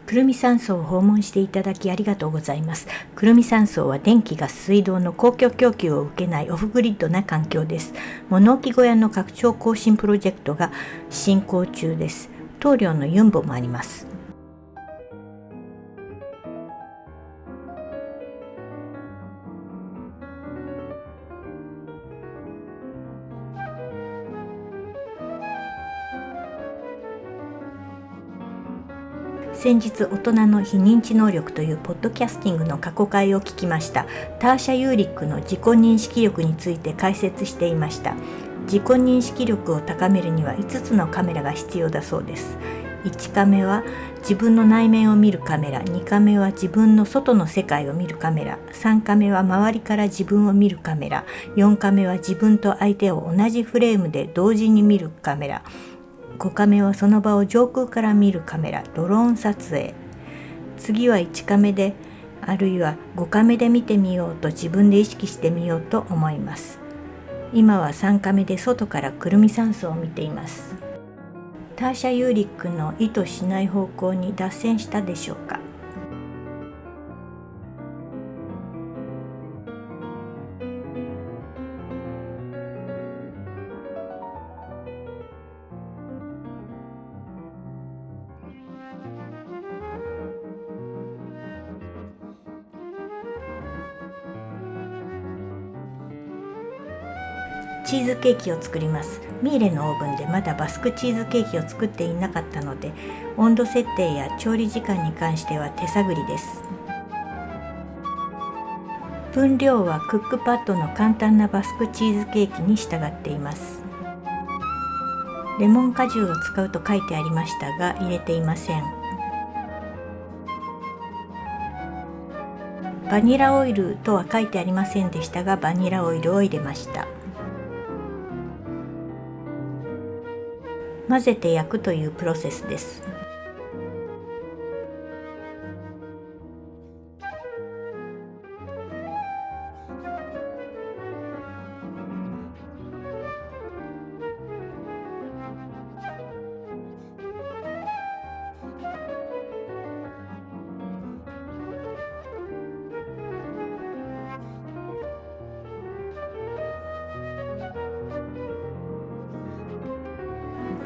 くるみ山荘を訪問していただきありがとうございます。くるみ山荘は電気ガス水道の公共供給を受けないオフグリッドな環境です。物置小屋の拡張更新プロジェクトが進行中です。棟梁のユンボもあります。先日大人の非認知能力というポッドキャスティングの過去回を聞きました。ターシャ・ユーリックの自己認識力について解説していました。自己認識力を高めるには5つのカメラが必要だそうです。1カメは自分の内面を見るカメラ、2カメは自分の外の世界を見るカメラ、3カメは周りから自分を見るカメラ、4カメは自分と相手を同じフレームで同時に見るカメラ、5カメはその場を上空から見るカメラ、ドローン撮影。次は1カメであるいは5カメで見てみようと自分で意識してみようと思います。今は3カメで外からくるみ山荘を見ています。ターシャ・ユーリックの意図しない方向に脱線したでしょうか。チーズケーキを作ります。ミーレのオーブンでまだバスクチーズケーキを作っていなかったので、温度設定や調理時間に関しては手探りです。分量はクックパッドの簡単なバスクチーズケーキに従っています。レモン果汁を使うと書いてありましたが入れていません。バニラオイルとは書いてありませんでしたがバニラオイルを入れました。混ぜて焼くというプロセスです。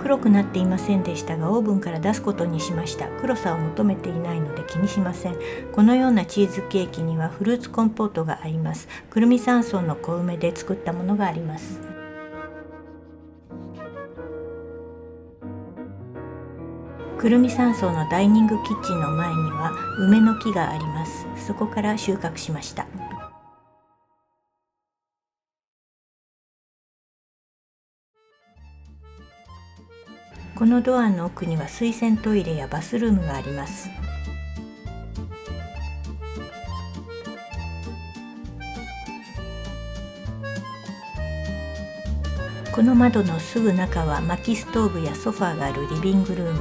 黒くなっていませんでしたがオーブンから出すことにしました。黒さを求めていないので気にしません。このようなチーズケーキにはフルーツコンポートが合います。くるみ山荘の小梅で作ったものがあります。くるみ山荘のダイニングキッチンの前には梅の木があります。そこから収穫しました。このドアの奥には水洗トイレやバスルームがあります。この窓のすぐ中は薪ストーブやソファーがあるリビングルーム、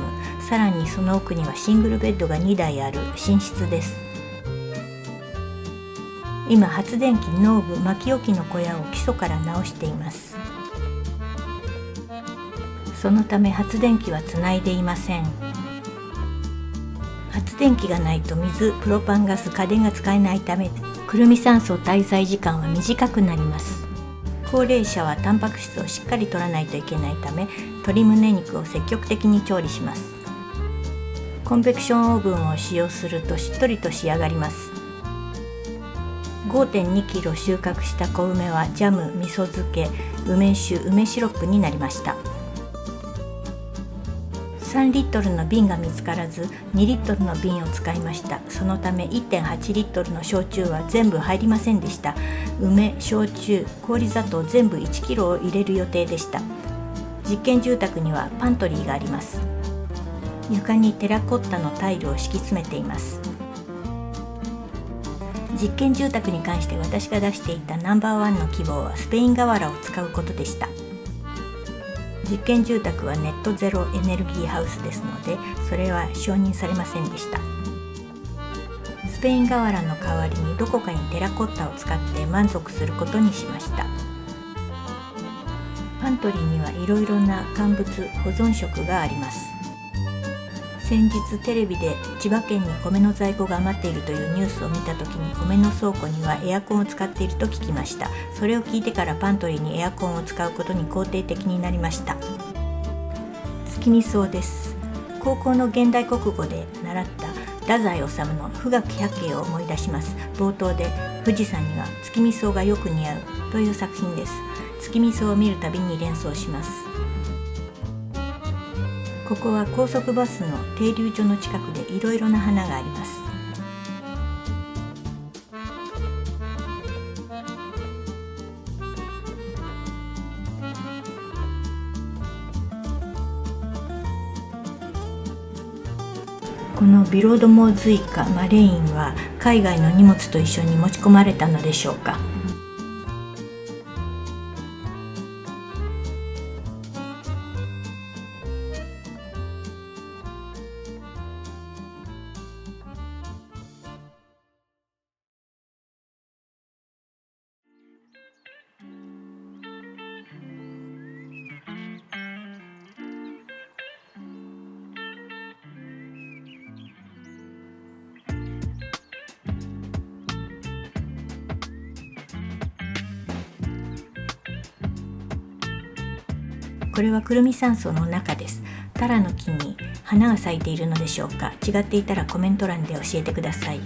さらにその奥にはシングルベッドが2台ある寝室です。今発電機ノーブ薪置きの小屋を基礎から直しています。そのため発電機はつないでいません。発電機がないと水、プロパンガス、家電が使えないためくるみ山荘滞在時間は短くなります。高齢者はタンパク質をしっかり摂らないといけないため鶏胸肉を積極的に調理します。コンベクションオーブンを使用するとしっとりと仕上がります。 5.2 キロ収穫した小梅はジャム、味噌漬け、梅酒、梅シロップになりました。3リットルの瓶が見つからず2リットルの瓶を使いました。そのため 1.8 リットルの焼酎は全部入りませんでした。梅、焼酎、氷砂糖全部1キロを入れる予定でした。実験住宅にはパントリーがあります。床にテラコッタのタイルを敷き詰めています。実験住宅に関して私が出していたナンバーワンの希望はスペイン瓦を使うことでした。実験住宅はネットゼロエネルギーハウスですのでそれは承認されませんでした。スペイン瓦の代わりにどこかにテラコッタを使って満足することにしました。パントリーにはいろいろな乾物保存食があります。先日テレビで千葉県に米の在庫が余っているというニュースを見た時に、米の倉庫にはエアコンを使っていると聞きました。それを聞いてからパントリーにエアコンを使うことに肯定的になりました。月見草です。高校の現代国語で習った太宰治の富岳百景を思い出します。冒頭で富士山には月見草がよく似合うという作品です。月見草を見るたびに連想します。ここは高速バスの停留所の近くでいろいろな花があります。このビロドモズイカ、マレインは海外の荷物と一緒に持ち込まれたのでしょうか。これはクルミ山荘の中です。タラの木に花が咲いているのでしょうか。違っていたらコメント欄で教えてください。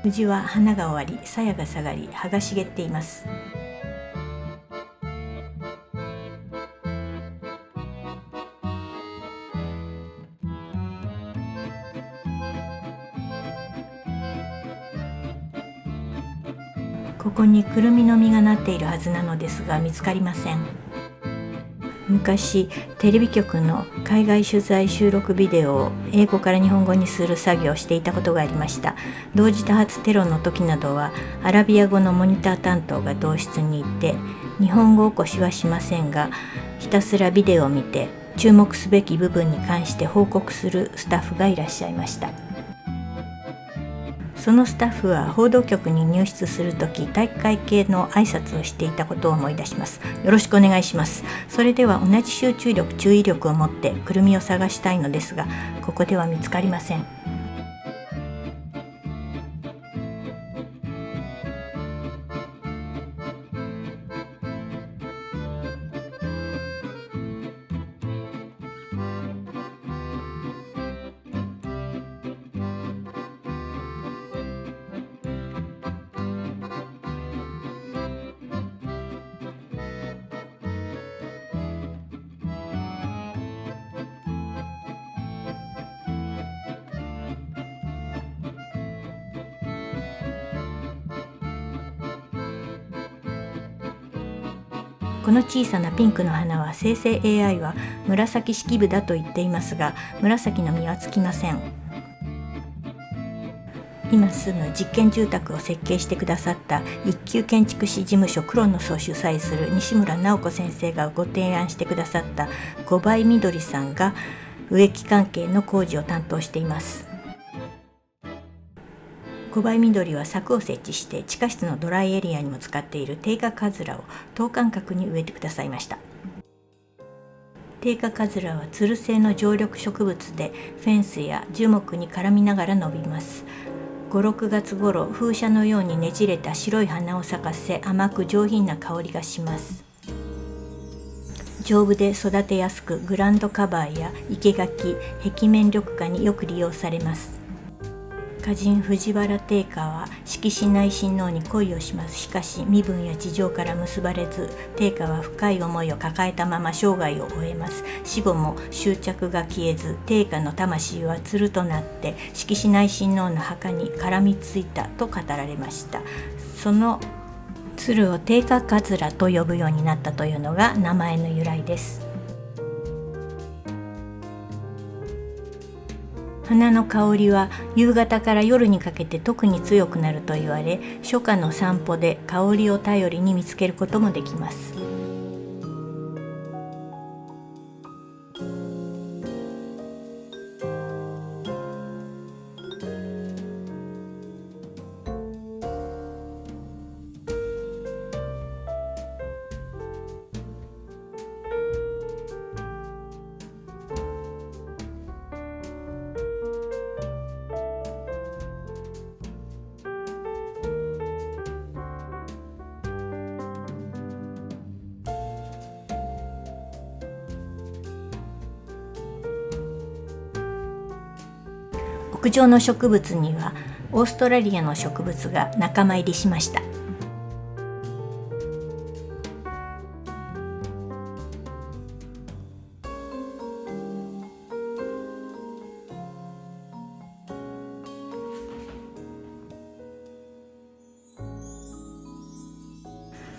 藤は花が終わり、鞘が下がり、葉が茂っています。ここにくるみの実がなっているはずなのですが見つかりません。昔テレビ局の海外取材収録ビデオを英語から日本語にする作業をしていたことがありました。同時多発テロの時などはアラビア語のモニター担当が同室にいて、日本語起こしはしませんがひたすらビデオを見て注目すべき部分に関して報告するスタッフがいらっしゃいました。そのスタッフは報道局に入室するとき、体育会系の挨拶をしていたことを思い出します。よろしくお願いします。それでは同じ集中力、注意力を持ってくるみを探したいのですが、ここでは見つかりません。この小さなピンクの花は生成 AI は紫式部だと言っていますが、紫の実はつきません。今住む実験住宅を設計してくださった一級建築士事務所クロノスを主催する西村直子先生がご提案してくださった五倍緑さんが植木関係の工事を担当しています。五倍緑は柵を設置して地下室のドライエリアにも使っているテイカカズラを等間隔に植えてくださいました。テイカカズラはつる性の常緑植物でフェンスや樹木に絡みながら伸びます。5、6月頃、風車のようにねじれた白い花を咲かせ甘く上品な香りがします。丈夫で育てやすく、グラウンドカバーや生垣、壁面緑化によく利用されます。歌人藤原定家は式子内親王に恋をします。しかし身分や事情から結ばれず、定家は深い思いを抱えたまま生涯を終えます。死後も執着が消えず、定家の魂は鶴となって式子内親王の墓に絡みついたと語られました。その鶴を定家かずらと呼ぶようになったというのが名前の由来です。花の香りは夕方から夜にかけて特に強くなると言われ、初夏の散歩で香りを頼りに見つけることもできます。屋上の植物にはオーストラリアの植物が仲間入りしました。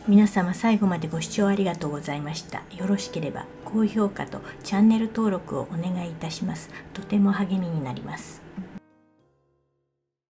皆様最後までご視聴ありがとうございました。よろしければ高評価とチャンネル登録をお願いいたします。とても励みになります。